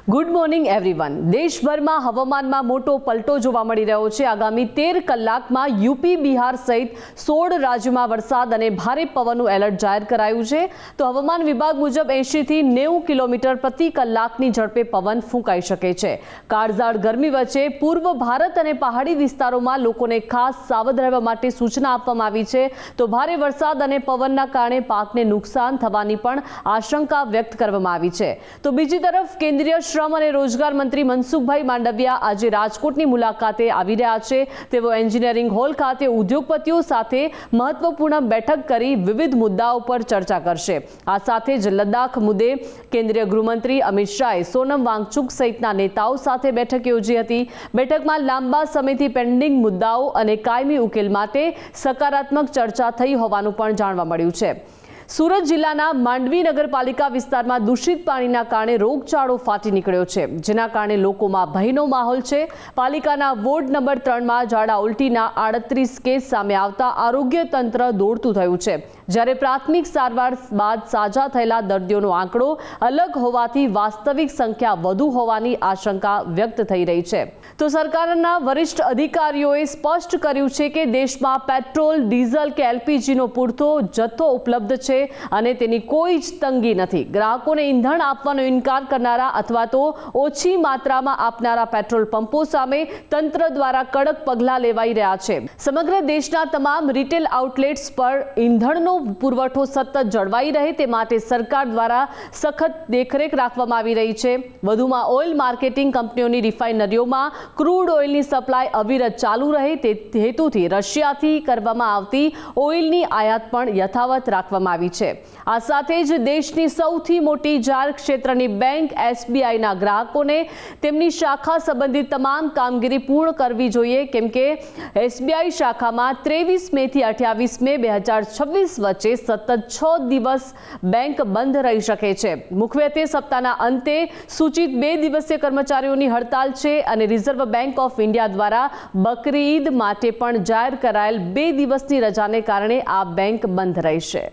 Good morning everyone. દેશભરમાં હવામાનમાં મોટો પલટો જોવા મળી રહ્યો છે। આગામી 13 કલાકમાં યુપી, બિહાર સહિત 16 રાજ્યોમાં વરસાદ અને ભારે પવનનું એલર્ટ જાહેર કરાયું છે। તો હવામાન વિભાગ મુજબ 80 થી 90 કિલોમીટર પ્રતિ કલાકની ઝડપે પવન ફૂંકાઈ શકે છે। કાળઝાળ ગરમી વચ્ચે પૂર્વ ભારત અને પહાડી વિસ્તારોમાં લોકોને ખાસ સાવધ રહેવા માટે સૂચના આપવામાં આવી છે। તો ભારે વરસાદ અને પવનના કારણે પાકને નુકસાન થવાની પણ આશંકા વ્યક્ત કરવામાં આવી છે। તો બીજી તરફ કેન્દ્રીય શ્રમ અને રોજગાર મંત્રી મનસુખભાઈ માંડવિયા આજે રાજકોટની મુલાકાતે આવી રહ્યા છે। તેઓ એન્જિનિયરિંગ હોલ ખાતે ઉદ્યોગપતિઓ સાથે મહત્વપૂર્ણ બેઠક કરી વિવિધ મુદ્દાઓ પર ચર્ચા કરશે। આ સાથે જ લદ્દાખ મુદ્દે કેન્દ્રીય ગૃહમંત્રી અમિત શાહે સોનમ વાંગચુક સહિતના નેતાઓ સાથે બેઠક યોજી હતી। બેઠકમાં લાંબા સમયથી પેન્ડિંગ મુદ્દાઓ અને કાયમી ઉકેલ માટે સકારાત્મક ચર્ચા થઈ હોવાનું પણ જાણવા મળ્યું છે। સુરત જિલ્લાના માંડવી નગરપાલિકા વિસ્તારમાં દૂષિત પાણીના કારણે રોગચાળો ફાટી નીકળ્યો છે, જેના કારણે લોકોમાં ભયનો માહોલ છે। પાલિકાના વોર્ડ નંબર 3માં ઝાડા ઉલટીના 38 કેસ સામે આવતા આરોગ્ય તંત્ર દોડતું થયું છે, જ્યારે પ્રાથમિક સારવાર બાદ સાજા થયેલા દર્દીઓનો આંકડો અલગ હોવાથી વાસ્તવિક સંખ્યા વધુ હોવાની આશંકા વ્યક્ત થઈ રહી છે। તો સરકારના વરિષ્ઠ અધિકારીઓએ સ્પષ્ટ કર્યું છે કે દેશમાં પેટ્રોલ, ડીઝલ કે એલપીજીનો પૂરતો જથ્થો ઉપલબ્ધ છે અને તેની કોઈ જ તંગી નથી। ગ્રાહકોને ઈંધણ આપવાનો ઇનકાર કરનારા અથવા તો ઓછી માત્રામાં આપનારા પેટ્રોલ પંપો સામે તંત્ર દ્વારા કડક પગલાં લેવાઈ રહ્યા છે। સમગ્ર દેશના તમામ રિટેલ આઉટલેટ્સ પર ઈંધણનો પુરવઠો સતત જળવાઈ રહે તે માટે સરકાર દ્વારા સખત દેખરેખ રાખવામાં આવી રહી છે। વધુમાં ઓઇલ માર્કેટિંગ કંપનીઓની રિફાઇનરીઓમાં ક્રૂડ ઓઇલની સપ્લાય અવિરત ચાલુ રહે તે હેતુથી રશિયાથી કરવામાં આવતી ઓઇલની આયાત પણ યથાવત રાખવામાં આવી છે। આ સાથે જ દેશની સૌથી મોટી જાહેર ક્ષેત્રની બેંક એસબીઆઈના ગ્રાહકોને તેમની શાખા સંબંધિત તમામ કામગીરી પૂર્ણ કરવી જોઈએ, કેમ કે એસબીઆઈ શાખામાં 23 મે થી 28 મે 2026 વચ્ચે સતત 6 દિવસ બેંક બંધ રહી શકે છે। મુખ્યત્વે સપ્તાહના અંતે સૂચિત 2 દિવસીય કર્મચારીઓની હડતાલ છે અને રિઝર્વ બેંક ઓફ ઇન્ડિયા દ્વારા બકરી ઈદ માટે પણ જાહેર કરાયેલ 2 દિવસની રજાને કારણે આ બેંક બંધ રહેશે।